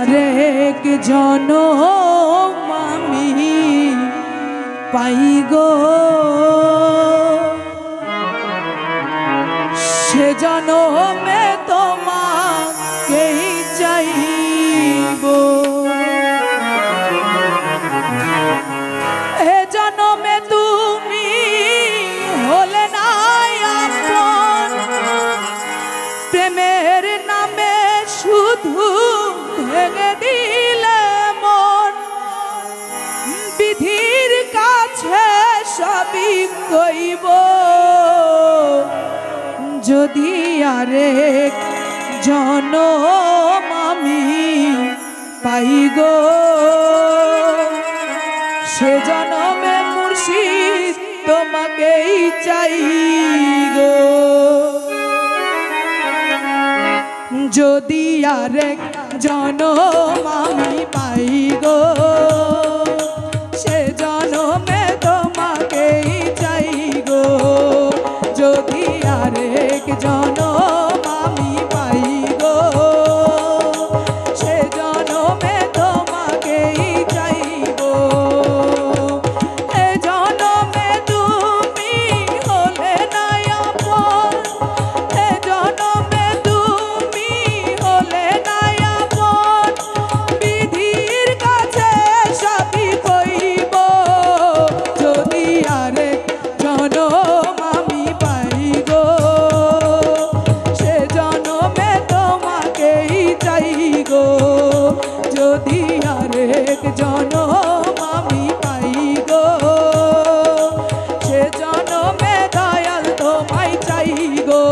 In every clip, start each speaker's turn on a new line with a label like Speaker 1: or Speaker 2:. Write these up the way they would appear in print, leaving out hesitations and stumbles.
Speaker 1: আরেক জনম আমি পাই গো, সে জনমে তোমাকেই চাইব। এ জনমে তুমি হলে না আপন, প্রেমের নামে শুধু ভেঙে দিলে মন। বিধির কাছে সবই কইব, যদি আরেক জনম আমি পাই গো, সে জনমে মুর্শিদ তোমাকেই চাই গো। যদি আরেক জনম আমি পাই গো, সে জনমে তোমাকেই চাই গো। যদি আরেক জনম আমি পাই গো, সে জনমে তোমাকেই চাই গো। এ জনমে তুমি হলে না আপন, এ জনমে তুমি হলে না আপন, বিধির কাছে সবই কইব। যদি আরেক জনম আমি পাই গো, সে জনমে তোমাকেই চাই গো। যদি আরেক জনম আমি পাই গো, সে জনমে দয়াল তোমায় চাই গো।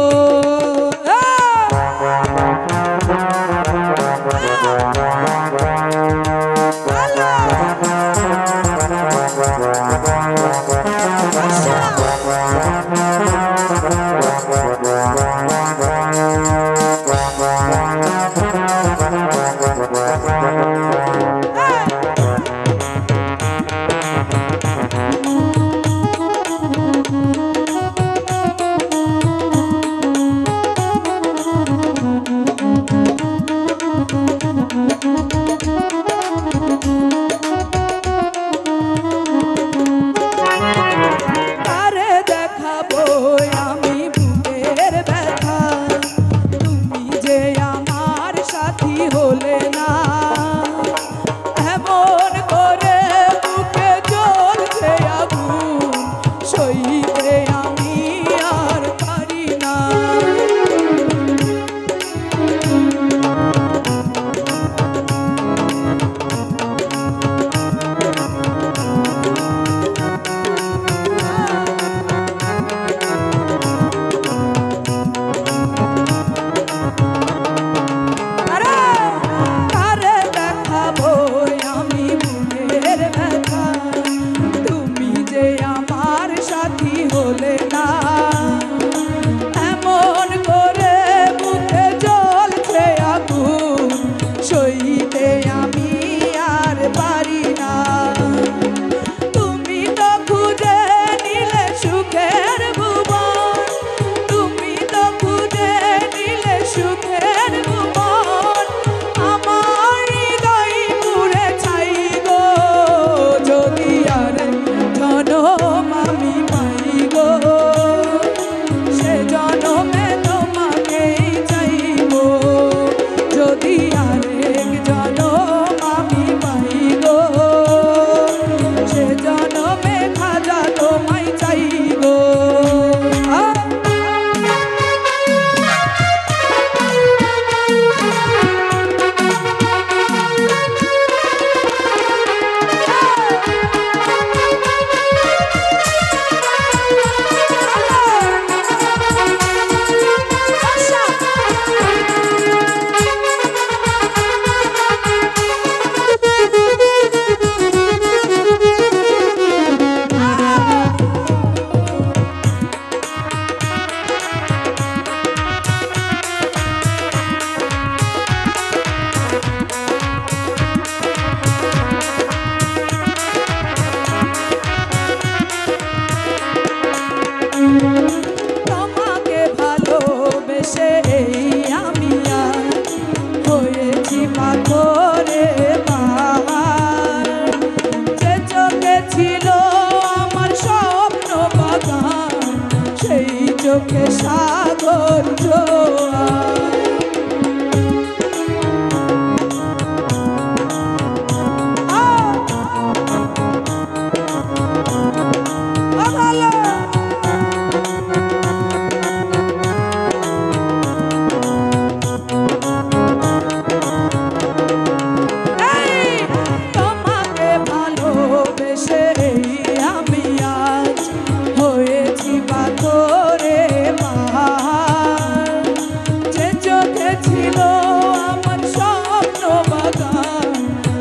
Speaker 1: মতন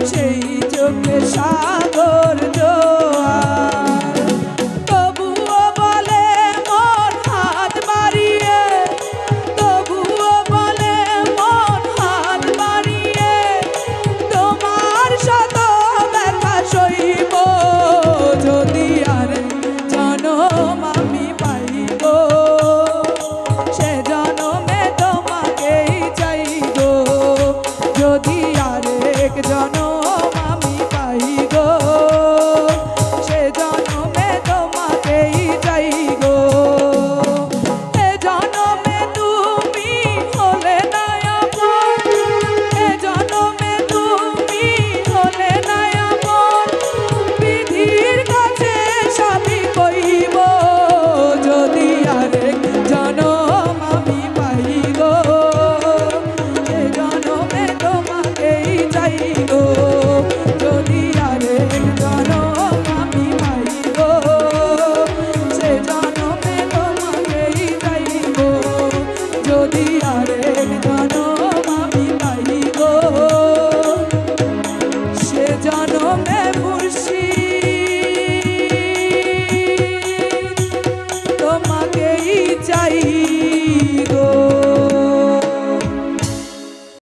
Speaker 1: সেই চোখে সাগর জোয়ার তবুও বলে মন হাত বাড়িয়ে তবুও বলে মন হাত বাড়িয়ে তোমার শত ব্যথা সইব যদি আর জনম আমি পাইব সে জনমে তোমাকেই চাইব যদি আরেক জনম আমি পাইব সে জনমে তোমাকেই চাইব এ জনমে তুমি হলে না আপন এ জনমে তুমি হলে না আপন বিধির কাছে সবই কইব যদি আরেক জনম আমি পাইব সে জনমে তোমাকেই চাইব যদি আরেক জনম আমি পাইব সে জনমে তোমাকেই চাইব যদি আরেক জনম আমি পাইব সে জনমে মুর্শিদ